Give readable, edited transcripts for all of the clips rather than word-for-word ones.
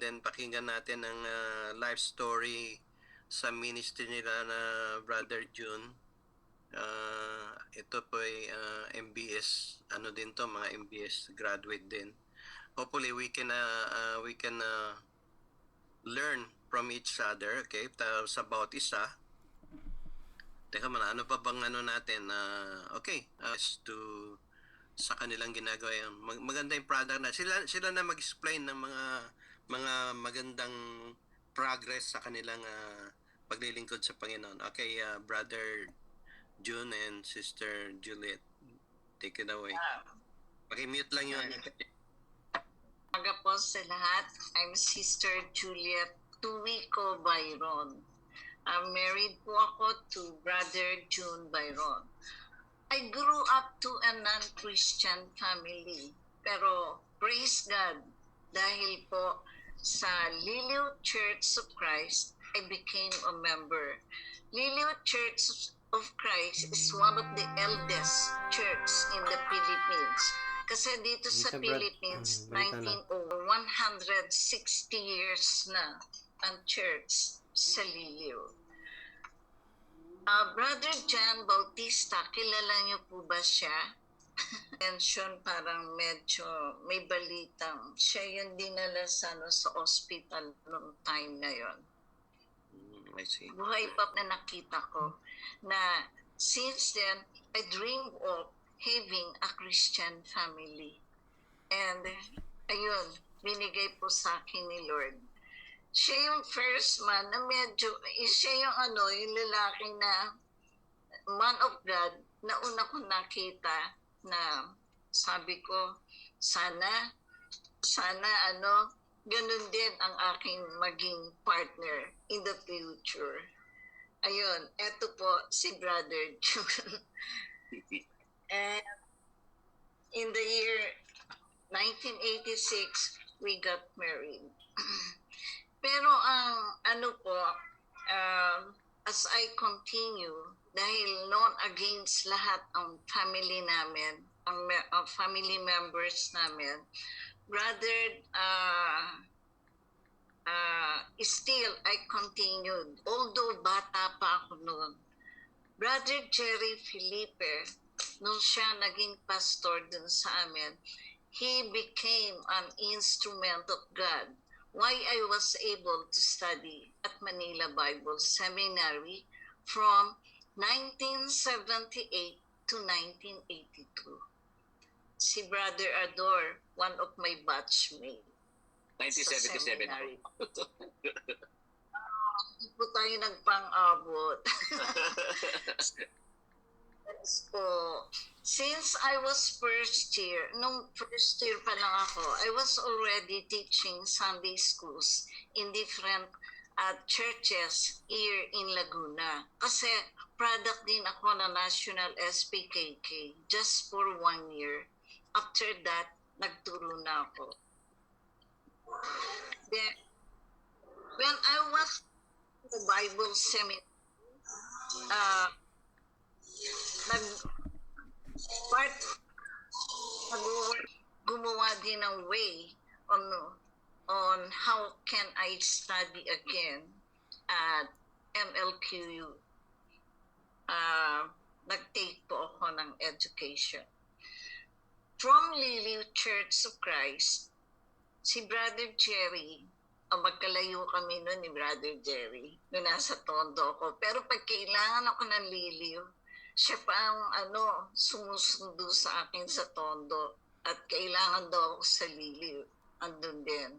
then pakinggan natin ang life story sa ministry nila na Brother June. Ito po ay MBS, ano din to, mga MBS graduate din. Hopefully we can learn from each other, okay? Tapos about isa. Teka muna, ano pa bang ano natin? Okay, to sa kanilang ginagawa yung maganda yung product na sila na mag-explain ng mga magandang progress sa kanilang paglilingkod sa Panginoon. Okay, Brother June and Sister Juliet, take it away. Paki-mute lang yun. Umaga po sa lahat. I'm Sister Juliet Tuwico Byron. Married po ako to Brother June Byron. I grew up to a non-Christian family. Pero praise God, dahil po sa Liliw Church of Christ, I became a member. Liliw Church of Christ is one of the eldest church in the Philippines. Kasi dito sa Philippines, 160 years na ang church sa Liliw. Brother John Bautista, kilala niyo po ba siya? Mention parang medyo may balitang siya yung dinala sa ospital noong time na yon. I see. Buhay pa na nakita ko na since then, I dreamed of having a Christian family. And ayun, binigay po sa akin ni Lord. Siya yung first man na medyo, siya yung yung lalaki na man of God na una ko nakita na sabi ko, sana ganun din ang aking maging partner in the future. Ayun, eto po si Brother June. And in the year 1986, we got married. Pero ang as I continue, dahil known against lahat ang family namin, ang family members namin, brother, still I continued, although bata pa ako noon. Brother Jerry Felipe, nung siya naging pastor dun sa amin, he became an instrument of God. Why I was able to study at Manila Bible Seminary from 1978 to 1982. Si Brother Ador, one of my batchmates. 1977 Hindi po tayo nagpang-abot. So, since I was nung first year pa lang ako, I was already teaching Sunday schools in different churches here in Laguna. Kasi product din ako ng National SPKK just for 1 year. After that, nagturo na ako. Then, when I was in the Bible Seminary, gumawa din ng way on how can I study again at MLQU. Nag-take po ako ng education. From Liliw Church of Christ, si Brother Jerry, magkalayo kami noon ni Brother Jerry, nung nasa Tondo ako. Pero pag kailangan ako ng Liliw, siya pa ang sumusundo sa akin sa Tondo. At kailangan daw ako sa Liliw. Andun din.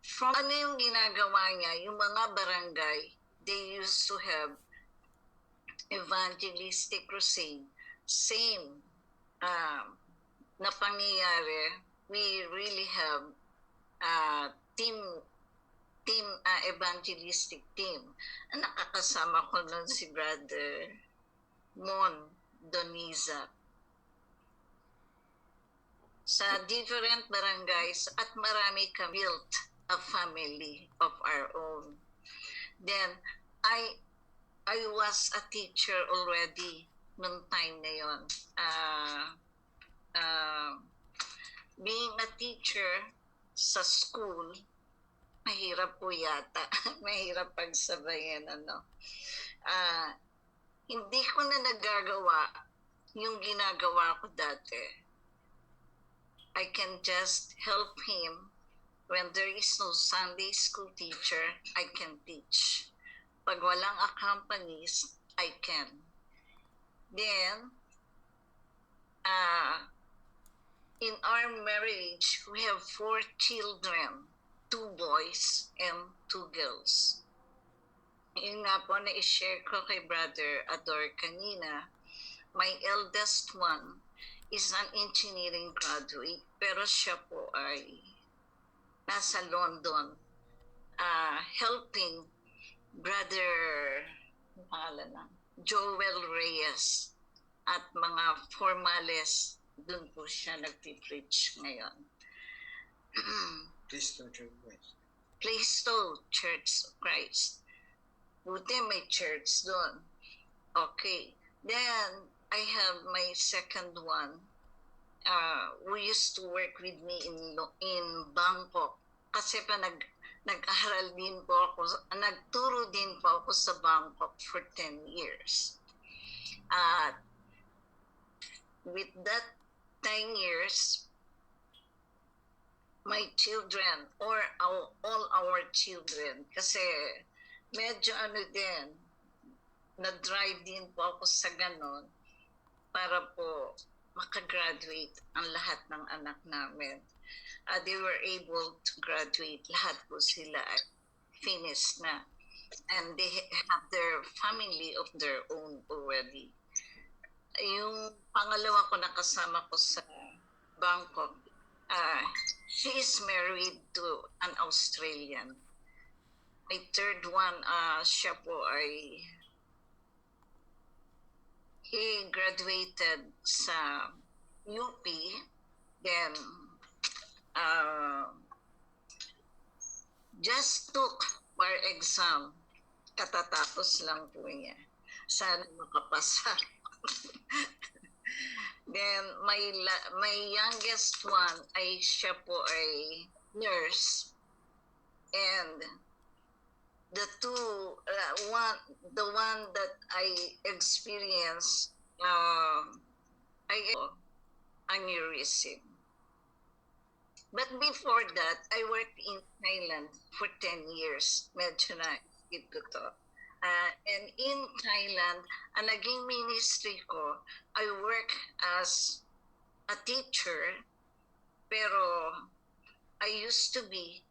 From yung ginagawa niya, yung mga barangay, they used to have evangelistic crusade. Same na pangyayari, we really have team evangelistic team. Nakakasama ko nun si Brother Mon Doniza sa different barangays at marami kami built a family of our own. Then I was a teacher already nung time na yon. being a teacher sa school, mahirap po yata. Mahirap pagsabayan, ano. Hindi ko na nagagawa yung ginagawa ko dati. I can just help him. When there is no Sunday school teacher, I can teach. Pag walang accompanies, I can. Then, in our marriage, we have 4 children, 2 boys and 2 girls. Yun nga po na i-share ko kay Brother Ador kanina, my eldest one is an engineering graduate, pero siya po ay nasa London, helping Brother Joel Reyes at mga formales. Doon po siya nagpi-preach ngayon. Cristo Church of Christ. Cristo Church of Christ. Buti may church doon. Okay. Then, I have my second one. Who used to work with me in Bangkok. Kasi pa nag-aral din po ako, nagturo din po ako sa Bangkok for 10 years. With that 10 years, my children, or all our children, kasi medyo din, na-drive din po ako sa ganon para po makagraduate ang lahat ng anak namin. They were able to graduate. Lahat po sila finished na. And they have their family of their own already. Yung pangalawa ko na kasama ko sa Bangkok, she is married to an Australian. My third one, siya po ay he graduated sa UP, then just took bar exam. Katatapos lang po niya. Sana makapasa. Then my youngest one ay siya po ay nurse, and the one that I experienced aneurysm. But before that, I worked in Thailand for 10 years. Medyo na ito to. And in Thailand, ang naging ministry ko, I work as a teacher, pero I used to be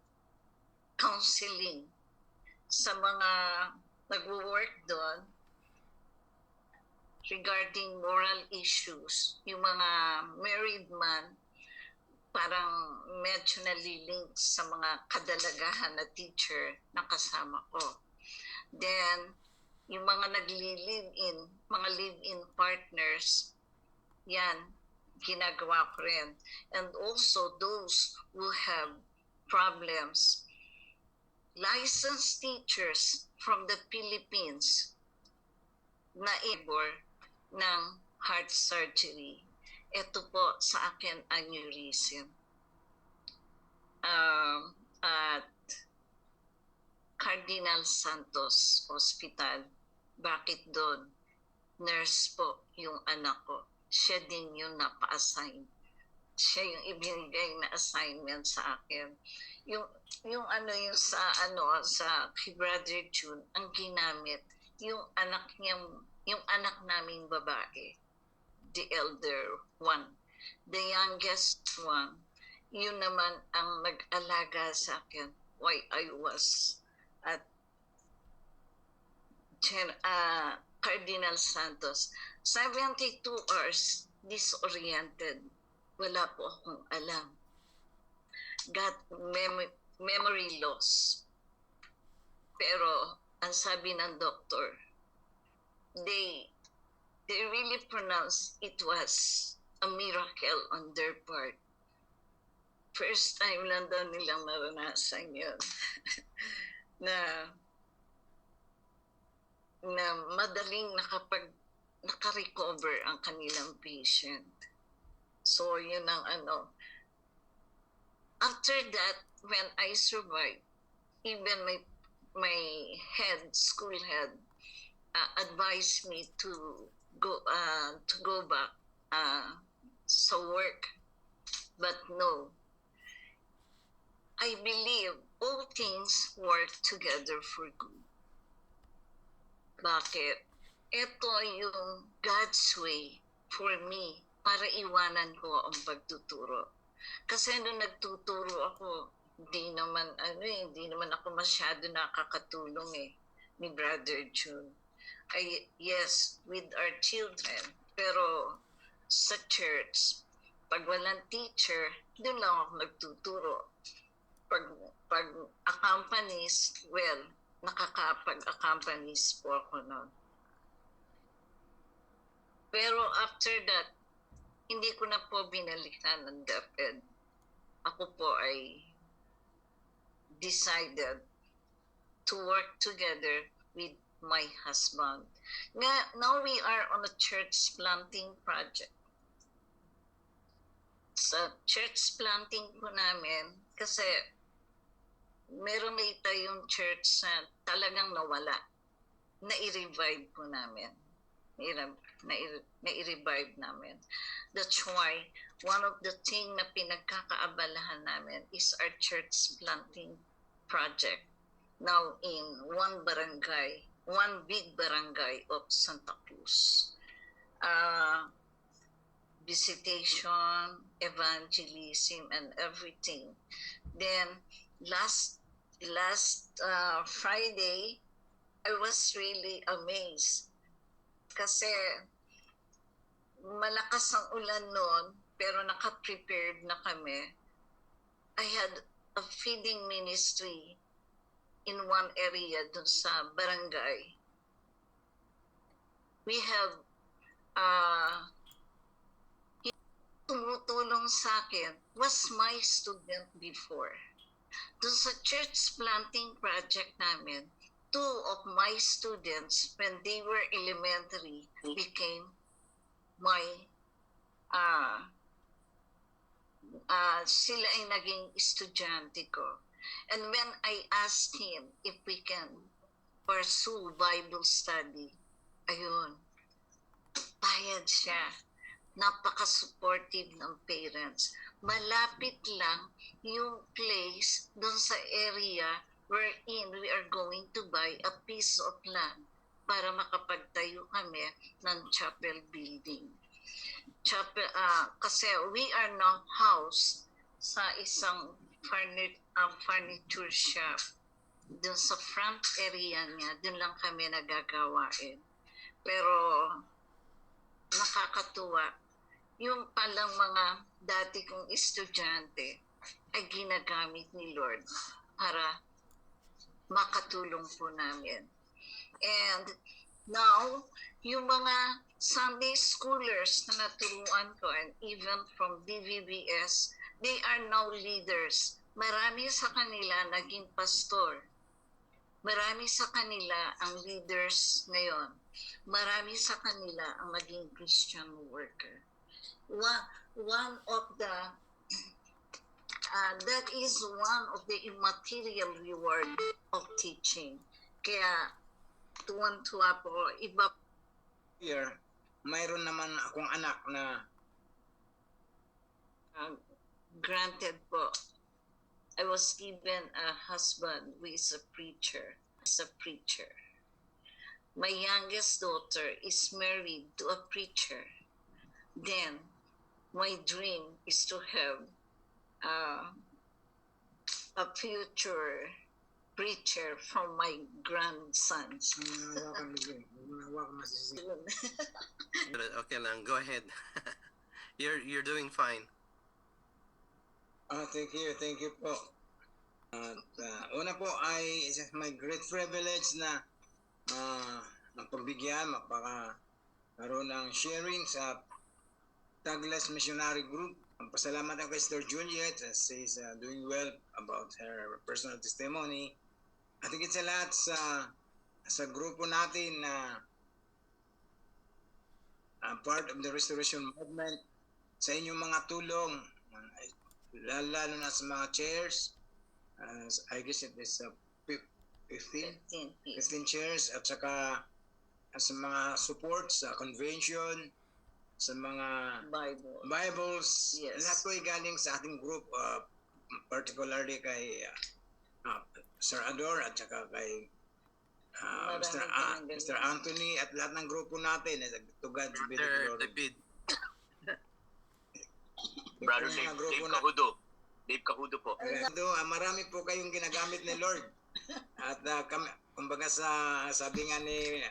counseling sa mga nag-work doon regarding moral issues. Yung mga married man, parang medyo nalilink sa mga kadalagahan na teacher na kasama ko. Then, yung mga nagli-live-in, mga live-in partners, yan, ginagawa ko rin. And also those who have problems. Licensed teachers from the Philippines na able ng heart surgery. Ito po sa akin aneurysm. At Cardinal Santos Hospital. Bakit doon? Nurse po yung anak ko. Siya din yung napa-assign. Siya yung ibinigay na assignment sa akin. Yung sa kay Brother June, ang ginamit yung anak naming babae, the elder one. The youngest one, yun naman ang nag-alaga sa akin while I was at Cardinal Santos. 72 hours disoriented. Wala po akong alam. Got memory loss. Pero ang sabi ng doktor, they really pronounced it was a miracle on their part. First time lang daw nilang naranasan yun. na madaling naka-recover ang kanilang patient. So yun ang After that, when I survived, even my school head, advised me to go back sa work. But no, I believe all things work together for good. Bakit? Ito yung God's way for me para iwanan ko ang pagtuturo. Kasi nung nagtuturo ako, hindi naman ako masyado nakakatulong ni Brother June. Yes, with our children, pero sa church, pag walang teacher, doon lang ako nagtuturo. Pag accompanies, well, nakakapag-accompanies po ako noon. Pero after that, hindi ko na po binalikan ng DepEd. Ako po ay decided to work together with my husband. Now we are on a church planting project. Sa church planting po namin, kasi meron na tayong church na talagang nawala. Na-revive po namin. Na-revive namin. That's why one of the thing na pinagkakaabalahan namin is our church planting project. Now in one big barangay of Santa Cruz. Visitation, evangelism, and everything. Then last Friday, I was really amazed kasi malakas ang ulan noon pero naka-prepared na kami. I had a feeding ministry in one area dun sa barangay. We have tumutulong sa akin was my student before. Dun sa church planting project namin, 2 of my students, when they were elementary, became my, sila ay naging estudyante ko. And when I asked him if we can pursue Bible study, ayun, payag siya. Napaka-supportive ng parents. Malapit lang yung place doon sa area wherein we are going to buy a piece of land para makapagtayo kami ng chapel building. Kasi we are now housed sa isang furniture shop. Doon sa front area niya, doon lang kami nagagawain. Pero nakakatuwa, yung palang mga dati kong estudyante ay ginagamit ni Lord para makatulong po namin. And now, yung mga Sunday schoolers na naturuan ko and even from DVBS, they are now leaders. Marami sa kanila naging pastor. Marami sa kanila ang leaders ngayon. Marami sa kanila ang naging Christian worker. One of the that is one of the immaterial reward of teaching. Kaya tuwan-tuwa po, iba Here, mayroon naman akong anak na granted po. I was given a husband who is a preacher. My youngest daughter is married to a preacher. Then, my dream is to have a future preacher from my grandsons. Okay lang, go ahead. You're doing fine. Thank you po. Una po ay it's my great privilege na mapagbigyan, mapakaroon ng sharing sa Douglas Missionary Group. Pasalamat ako kay Sister Juliet as she's doing well about her personal testimony. At higit sa lahat sa grupo natin na part of the restoration movement, sa inyong mga tulong, lalo na sa mga chairs. I guess it is 15 15 feet. 15 chairs at saka sa mga support sa convention, sa mga Bible. Bibles, Yes. lahat po ay galing sa ating group, particularly kay Sir Ador at saka kay Marami Mr. din ang Mr. galing. Anthony at lahat ng grupo natin. To God be the Brother glory. David. Brother Yung mga Dave, grupo Dave na- Cahudo. Dave Cahudo po. Ito, marami po kayong ginagamit ni Lord. At kami, kumbaga sabi nga ni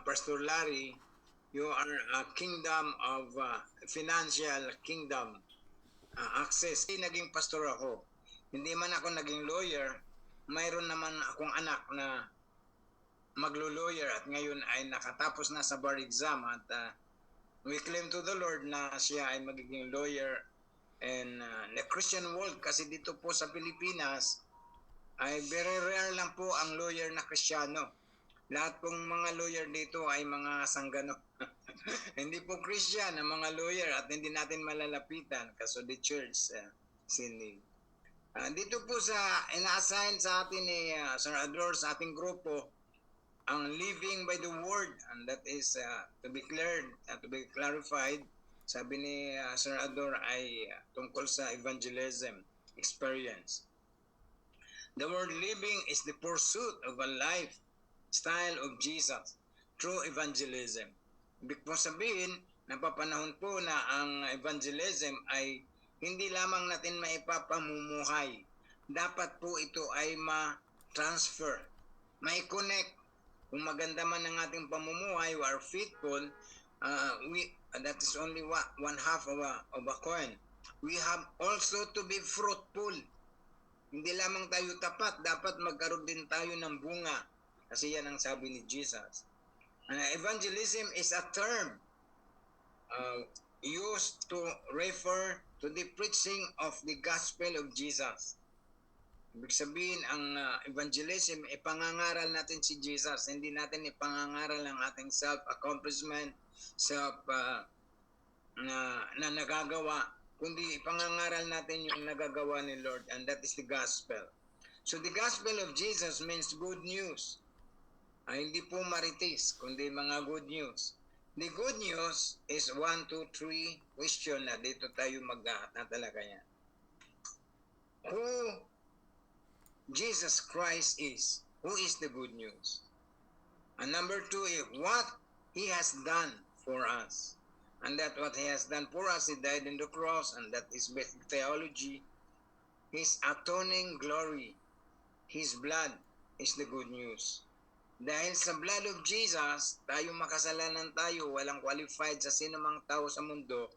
Pastor Larry, you are a kingdom of financial kingdom access. Naging pastor ako. Hindi man ako naging lawyer, mayroon naman akong anak na maglo-lawyer at ngayon ay nakatapos na sa bar exam at we claim to the Lord na siya ay magiging lawyer and the Christian world kasi dito po sa Pilipinas ay very rare lang po ang lawyer na Kristiyano. Lahat pong mga lawyer dito ay mga sanggano. Hindi po Christian ang mga lawyer at hindi natin malalapitan kasi the church sinning. Dito po sa ina-assign sa atin ni Sir Ador sa ating grupo ang living by the word and that is to be cleared, to be clarified. Sabi ni Sir Ador ay tungkol sa evangelism experience. The word living is the pursuit of a lifestyle of Jesus through evangelism. Ibig po sabihin, napapanahon po na ang evangelism ay hindi lamang natin maipapamumuhay. Dapat po ito ay ma-transfer, ma-connect. Kung maganda man ang ating pamumuhay, we are faithful, that is only one half of a coin. We have also to be fruitful. Hindi lamang tayo tapat, dapat magkaroon din tayo ng bunga. Kasi yan ang sabi ni Jesus. Evangelism is a term used to refer to the preaching of the gospel of Jesus. Ibig sabihin, ang evangelism, ipangangaral natin si Jesus. Hindi natin ipangangaral ang ating self-accomplishment, na nagagawa, kundi ipangangaral natin yung nagagawa ni Lord, and that is the gospel. So the gospel of Jesus means good news. Hindi po marites, kundi mga good news. The good news is 1, 2, 3 question na dito tayo magtatalaga yan. Who Jesus Christ is. Who is the good news? And number 2 is what He has done for us. And that what He has done for us, He died on the cross, and that is basic theology. His atoning glory, His blood is the good news. Dahil sa blood of Jesus, tayo makasalanan tayo, walang qualified sa sino mang tao sa mundo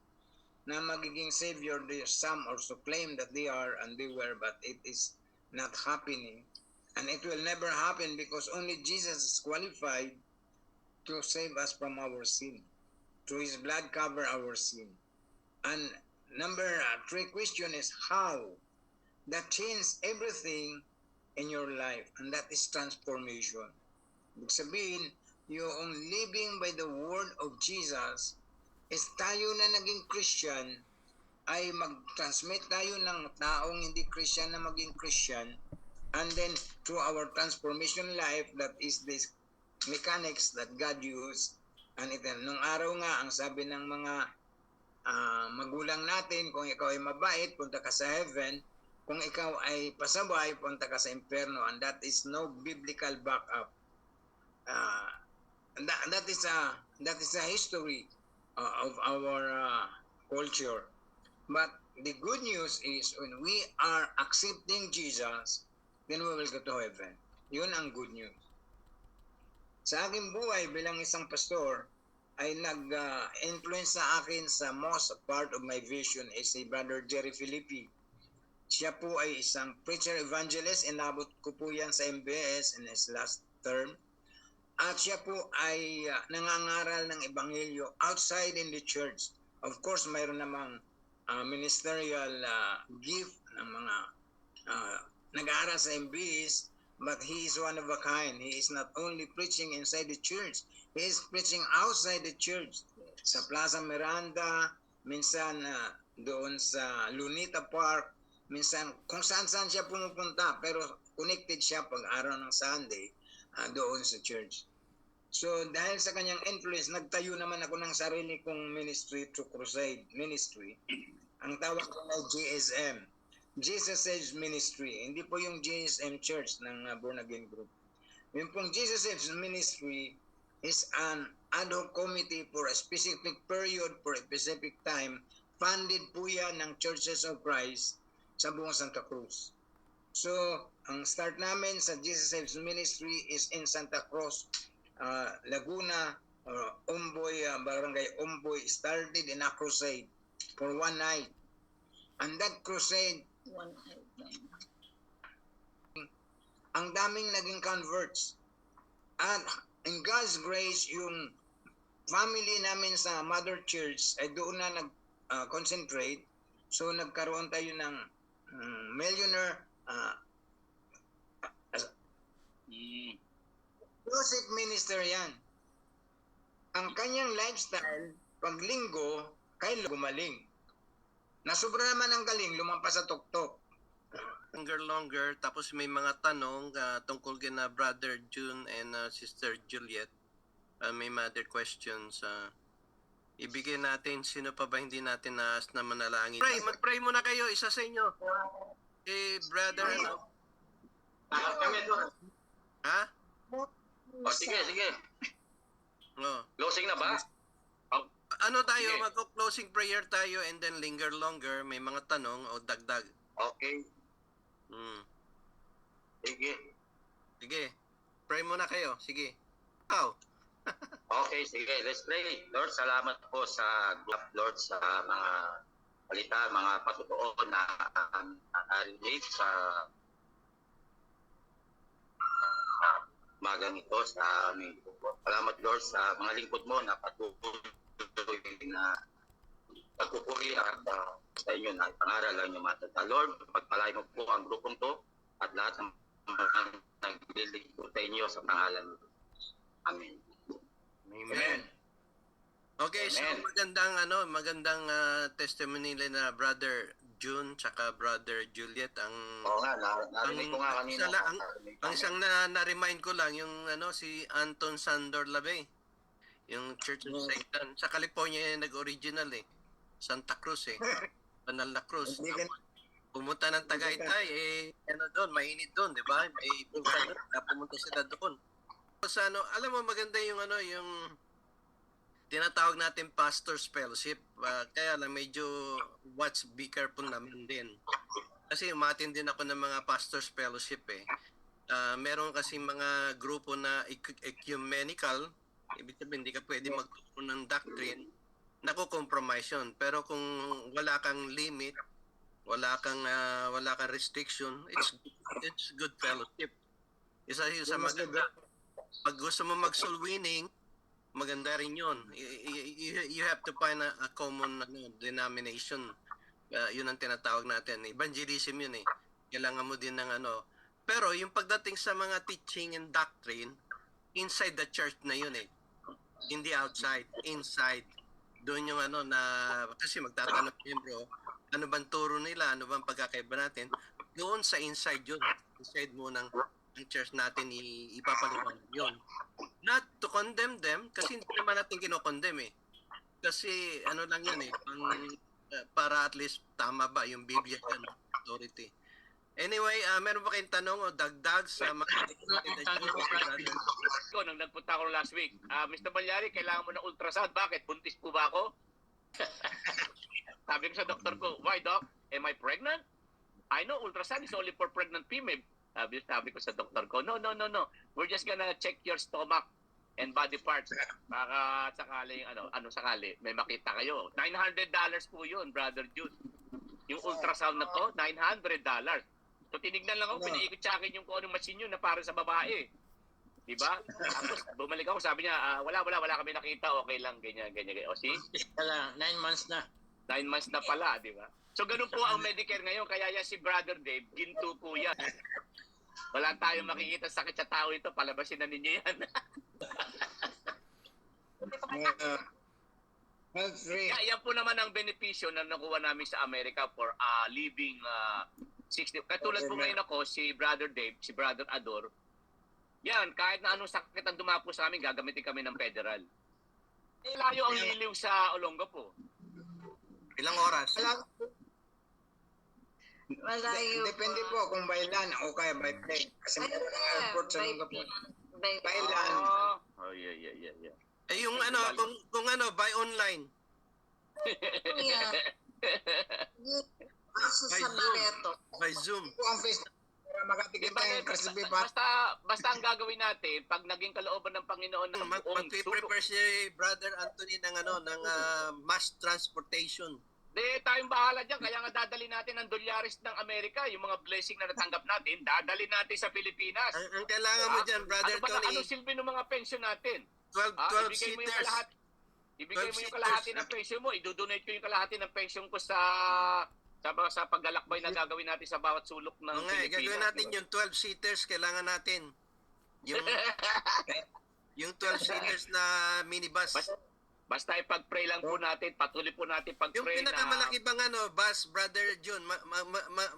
na magiging Savior. Some also claim that they are and they were, but it is not happening. And it will never happen because only Jesus is qualified to save us from our sin. Through His blood cover our sin. And number 3 question is how? That changes everything in your life, and that is transformation. Ibig sabihin, yung living by the word of Jesus is tayo na naging Christian ay mag-transmit tayo ng taong hindi Christian na maging Christian, and then through our transformation life, that is this mechanics that God used. And nung araw nga, ang sabi ng mga magulang natin, kung ikaw ay mabait, punta ka sa heaven. Kung ikaw ay pasaway, punta ka sa impyerno. And that is no biblical backup. That is a history of our culture. But the good news is when we are accepting Jesus, then we will go to heaven. Yun ang good news. Sa aking buhay bilang isang pastor, ay nag-influence sa akin sa most part of my vision is si Brother Jerry Filipi. Siya po ay isang preacher evangelist. Inabot ko po yan sa MBS in his last term. At siya po ay nangangaral ng ebanghelyo outside in the church. Of course, mayroon namang ministerial gift ng mga nag-aaral sa MBS. But he is one of a kind. He is not only preaching inside the church, he is preaching outside the church. Sa Plaza Miranda, minsan doon sa Lunita Park. Minsan, kung saan-saan siya pumupunta, pero connected siya pag araw ng Sunday doon sa church. So, dahil sa kanyang influence, nagtayo naman ako ng sarili kong ministry, True Crusade Ministry. Ang tawag ko ay JSM. Jesus Saves Ministry. Hindi po yung JSM Church ng Born Again Group. Yung pong Jesus Saves Ministry is an ad hoc committee for a specific period, for a specific time. Funded po yan ng Churches of Christ sa buong Santa Cruz. So, ang start namin sa Jesus Saves Ministry is in Santa Cruz, Laguna, Umboy, Barangay Umboy, started in a crusade for one night. And that crusade, One night. ang daming naging converts. At in God's grace, yung family namin sa Mother Church ay doon na nag-concentrate. So nagkaroon tayo ng millionaire music minister yan. Ang kanyang lifestyle, pag linggo, kay gumaling. Nasubra naman ang galing, lumampas sa tuktok. Longer, tapos may mga tanong tungkol kina Brother June and Sister Juliet. May other questions. Ibigay natin, sino pa ba hindi natin naas na manalangin? Mag-pray muna kayo, isa sa inyo. Brother, ano? Ha? Sige. Oh. Closing na ba? Ano tayo, Sige. mag-closing prayer tayo and then linger longer. May mga tanong o dagdag. Okay. Sige. Sige. Pray muna kayo. Sige. Wow. Okay, sige. Let's pray. Lord, salamat po sa Lord sa mga balita, mga patotoo na relate sa magang ito sa aming grupo. Salamat Lord sa mga lingkod mo na patuloy na pagpupuri at sa inyo na pangaral ang inyong matata. Lord, pagpalay mo po ang grupong to at lahat ng mga naglilingkod sa inyo sa pangalan mo. Amen. Amen. Okay, so Amen. magandang testimony nila na Brother June tsaka Brother Juliet ang Oo nga, narinig ko nga kanina. ang isang na-remind ko lang yung si Anton Sandor Labe, yung Church of Satan sa California yung nag-original Santa Cruz Banal na Cruz. Hindi ka- Pumunta ng Tagaytay doon, mainit doon, di ba? May bulkan doon, pumunta sila doon. Sa alam mo maganda yung yung tinatawag natin Pastor's Fellowship. Kaya lang medyo be careful naman din. Kasi umatin din ako ng mga Pastor's Fellowship meron kasi mga grupo na ecumenical, ibig sabihin hindi ka pwede magturo ng doctrine, nako-compromise yun. Pero kung wala kang limit, wala kang restriction, it's good fellowship. Isa sa maganda. Pag gusto mo mag-soul winning, maganda rin yun. You have to find a common denomination. Yun ang tinatawag natin. Evangelism yun Kailangan mo din ng Pero yung pagdating sa mga teaching and doctrine, inside the church na yun Hindi outside, inside. Doon yung na, kasi magtatanong bro, ano bang turo nila, ano bang pagkakaiba natin, doon sa inside yun. Inside mo ng church natin ipapaliwanag yun. Not to condemn them, kasi hindi naman natin kinokondemn Kasi lang yun para at least tama ba yung Biblia yan, authority. Anyway, meron ba kayong tanong o dagdag sa mga Nung nagpunta ako last week, Mr. Balyari, kailangan mo ng ultrasound. Bakit? Buntis po ba ako? Sabi ko sa doktor ko, why doc? Am I pregnant? I know ultrasound is only for pregnant female. Sabi ko sa doktor ko, no. We're just gonna check your stomach and body parts. Baka sakali, sakali, may makita kayo. $900 po yun, Brother Jude. Yung ultrasound na to, $900. So tinignan lang ako, pinaikot sa akin yung kung anong machine yun na para sa babae. Diba? Tapos bumalik ako, sabi niya, wala kami nakita, okay lang, ganyan. O see? 9 months na. 9 months na pala, di ba? So ganun po ang Medicare ngayon, kaya yan si Brother Dave, ginto po yan. Wala tayong makikita sakit sa tao ito, palabasin na ninyo yan. Health free. Yan po naman ang benepisyo na nakuha namin sa Amerika for living 60. Katulad po ngayon ako, si Brother Dave, si Brother Ador. Yan, kahit na anong sakit ang dumapo sa amin, gagamitin kami ng federal. Layo ang liliw sa Olongapo. Ilang oras? Malayo Depende po kung by land o kaya by plane. Kasi meron ng airport sa Singapore. By land. Oh, yeah. Eh yung ano, kung ano, buy online. Yeah. Kaso By sa Zoom. Barreto. By Zoom. Po ang face para makatikip tayo ng Crispy Pat. Basta ang gagawin natin, pag naging kalooban ng Panginoon ng buong sulok, Mag-prepare si Brother Anthony ng ano, ng mass transportation. tayong bahala dyan. Kaya nga dadali natin ang dolyaris ng Amerika, yung mga blessing na natanggap natin, dadali natin sa Pilipinas. Ang kailangan mo dyan, Brother Tony, Ano silbi ng mga pensyon natin? 12 Ibigay mo yung seaters. kalahati. Ibigay mo yung kalahati ng pensyon mo, idodonate ko yung kalahati ng pensyon ko sa paglalakbay na gagawin natin sa bawat sulok ng Oo nga, Pilipinas. gagawin natin yung 12 seaters, kailangan natin. Yung 12 seaters na minibus. Basta ipag-pray lang po natin, patuloy po natin Yung pag-pray pinakamalaki bang ano, bus, Brother John,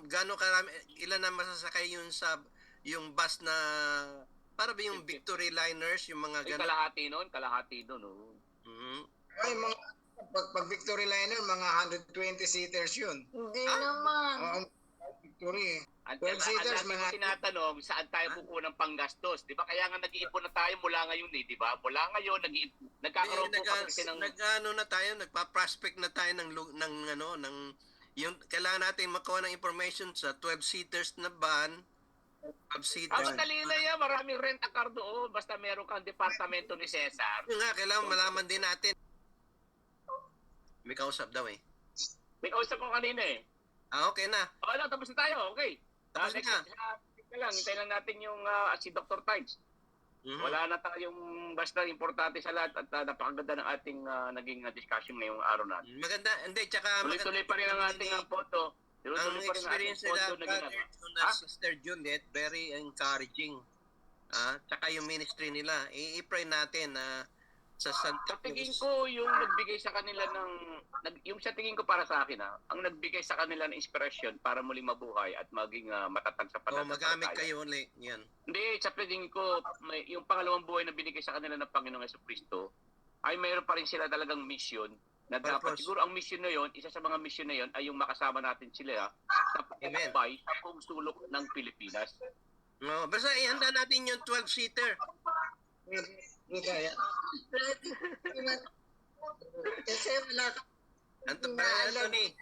gaano karami, ilan na masasakay yun sa yung bus na para ba yung Victory Liners, yung mga Ay, gano'n? kalahati nun. Oh. Mhm. Ay, mga pag Victory Liner, mga 120 seaters yun. Hindi naman. Victory. Ang 12 seaters, natin mga... tinatanong, saan tayo kukuha ng panggastos? Di ba? Kaya nga nag-iipon na tayo mula ngayon di ba? Mula ngayon, nagkakaroon po kasi ng... Nag-ano na tayo, nagpa-prospect na tayo yung kailangan natin makuha ng information sa 12 seaters na van, 12 seaters. madali na yan. Maraming rent a car doon. Basta meron kang departamento ni Cesar. Yung nga, kailangan malaman din natin. May kausap daw eh. May kausap ko kanina eh. Okay na. Wala, tapos na tayo. Okay. Tapos na. Hintayin lang natin yung si Dr. Tides. Mhm. Wala na tayong basta importante sa lahat at napakaganda ng ating naging discussion ngayong araw natin. Maganda, hindi, tsaka Tuloy-tuloy pa rin ang ating photo. ang Tuloy-tuloy pa rin ang ating experience nila, photo na Brother ginagawa. June at Sister Juliet, very encouraging. Tsaka yung ministry nila, i-pray natin na sa Santa Sa tingin Cruz. ko yung nagbigay sa kanila yung sa tingin ko para sa akin ang nagbigay sa kanila ng inspirasyon para muling mabuhay at maging matatag sa Magamit pananampalataya. kayo ulit. Yan. Hindi, sa tingin ko yung pangalawang buhay na binigay sa kanila ng Panginoong Jesucristo ay mayroon pa rin sila talagang mission na dapat Purpose. siguro ang mission na yon, isa sa mga mission na yon ay yung makasama natin sila sa Amen. pagtambay sa buong sulok ng Pilipinas. No, basta ihanda natin yung 12-seater. Kasi wala ka. Anthony,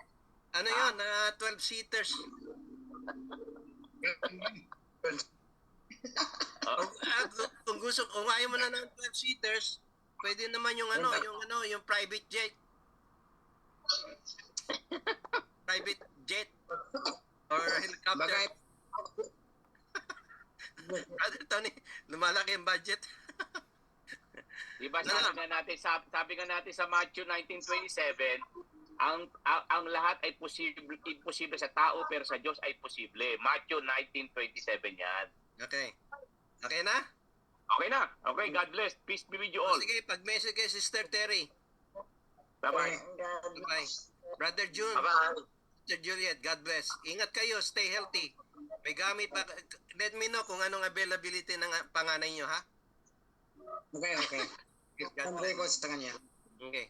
ano yun, 12-seaters. Kung gusto, kung ayaw mo na ng 12-seaters, pwede naman yung yung private jet. Private jet or helicopter. Bagay, Brother Tony, lumalaki ang budget. Diba sabi nga natin sa Matthew 19:27, ang lahat ay imposible sa tao pero sa Diyos ay posible. Matthew 19:27 yan. Okay. Okay na? Okay na. Okay, God bless. Peace be with you all. Sige, pag-message kay Sister Terry. Bye-bye. Bye. Brother June, Bye-bye. Sister Juliet, God bless. Ingat kayo, stay healthy. May gamit pa. Let me know kung anong availability ng panganay nyo, ha? okay. God Ang bless. record sa kanya. Okay.